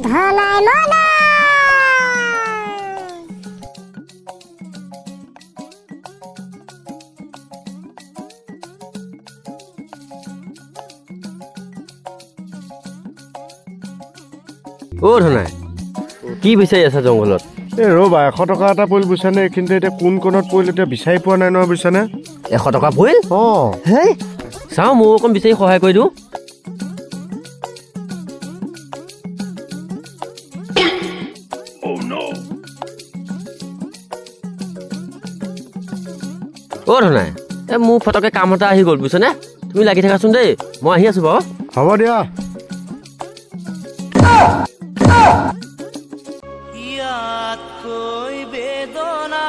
ধলাই মনা ও ধনাই কি বিচাৰি আছা জংঘলত এই ৰ'বা 100 টকা এটা পৰিল বুইছানে এইখিনিতে এতিয়া কোন কোণত পৰিল এতিয়া বিচাৰি পোৱা নাই নহয় বুইছানে 100 টকা পৰিল হে চাওঁ মোক অকণ বিচাৰি সহায় কৰি দিওঁ ও ধনাই মোৰ ফটকে কাম এটা আহি গ'ল বুইছনে তুমি লাগি থাকাচোন দেই মই আহি আছো বাৰু হ'ব দিয়া ইয়াত কৈ বেদনা